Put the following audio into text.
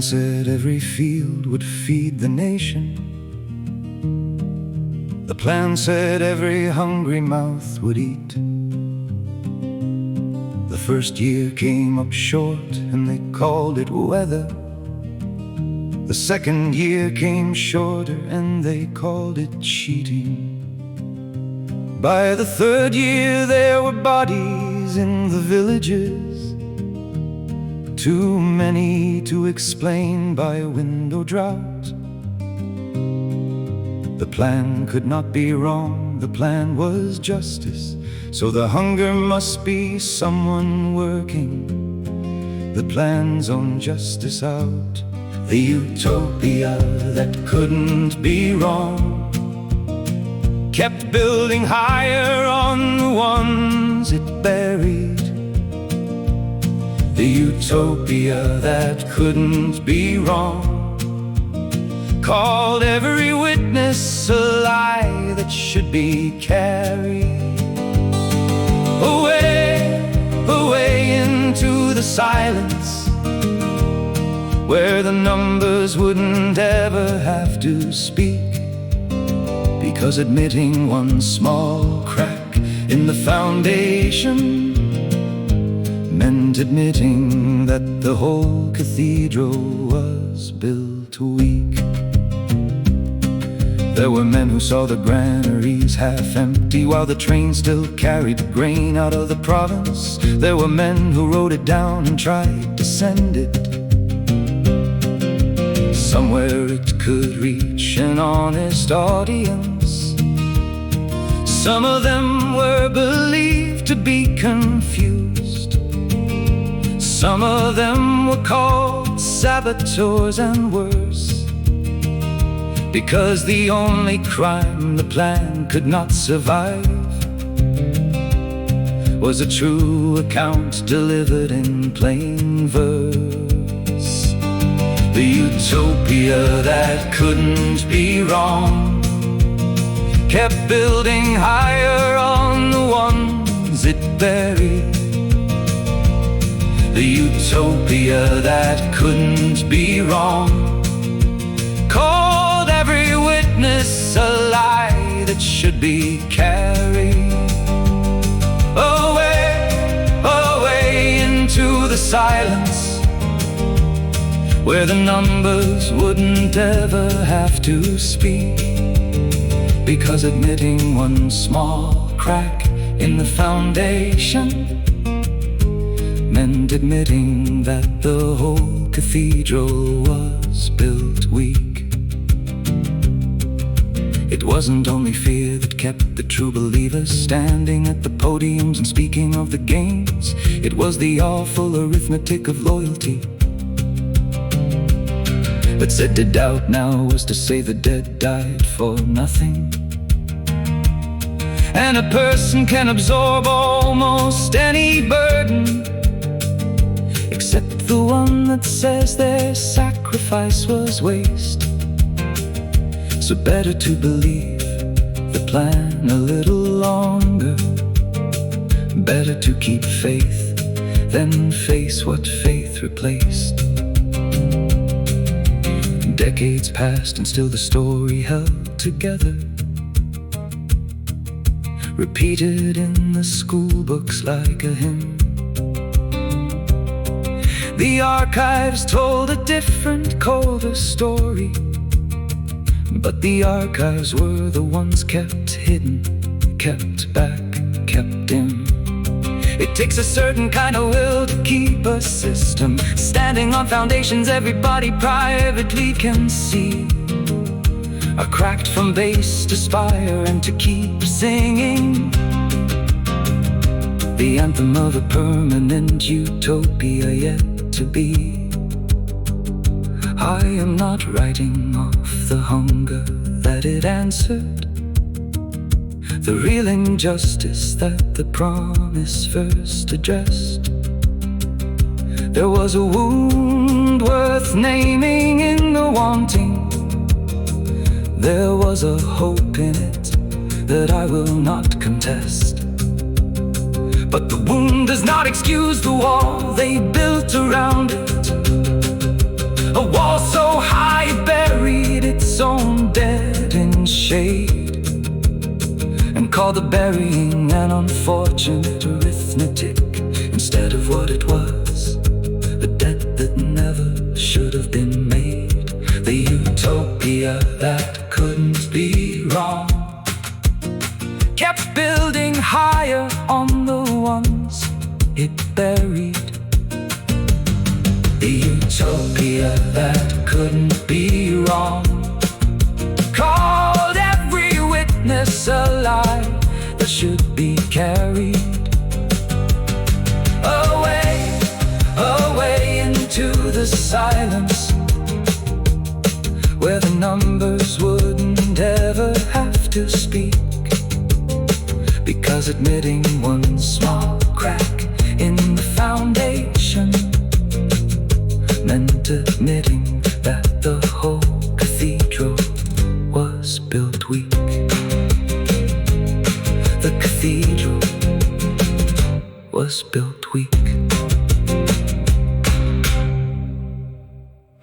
man said every field would feed the nation. The plan said every hungry mouth would eat. The first year came up short and they called it weather. The second year came shorter and they called it cheating. By the third year there were bodies in the villages, too many to explain by a window drought. The plan could not be wrong, the plan was justice, so the hunger must be someone working the plan's own justice out. The utopia that couldn't be wrong kept building higher on the ones it buried. The utopia that couldn't be wrong called every witness a lie that should be carried away, away into the silence, where the numbers wouldn't ever have to speak, because admitting one small crack in the foundation meant admitting that the whole cathedral was built weak. There were men who saw the granaries half empty while the train still carried grain out of the province. There were men who wrote it down and tried to send it somewhere it could reach an honest audience. Some of them were believed to be confused. Some of them were called saboteurs and worse, because the only crime the plan could not survive was a true account delivered in plain verse. The utopia that couldn't be wrong kept building higher on the ones it buried. The utopia that couldn't be wrong called every witness a lie that should be carried away, away into the silence, where the numbers wouldn't ever have to speak, because admitting one small crack in the foundation meant admitting that the whole cathedral was built weak. It wasn't only fear that kept the true believers standing at the podiums and speaking of the gains. It was the awful arithmetic of loyalty that said to doubt now was to say the dead died for nothing. And a person can absorb almost any burden except the one that says their sacrifice was waste. So better to believe the plan a little longer, better to keep faith than face what faith replaced. Decades passed and still the story held together, repeated in the school books like a hymn. The archives told a different, colder story, but the archives were the ones kept hidden, kept back, kept in. It takes a certain kind of will to keep a system standing on foundations everybody privately can see, are cracked from base to spire, and to keep singing the anthem of a permanent utopia yet to be. I am not writing off the hunger that it answered, the real injustice that the promise first addressed. There was a wound worth naming in the wanting, there was a hope in it that I will not contest. But the wound does not excuse the wall they built around it. A wall so high it buried its own dead in shade, and called the burying an unfortunate arithmetic instead of what it was, a debt that never should have been made. The utopia that couldn't be wrong kept building higher on the ones it buried. The utopia that couldn't be wrong called every witness a lie that should be carried away, away into the silence, where the numbers wouldn't ever have to speak, because admitting one small crack in the foundation meant admitting that the whole cathedral was built weak. The cathedral was built weak.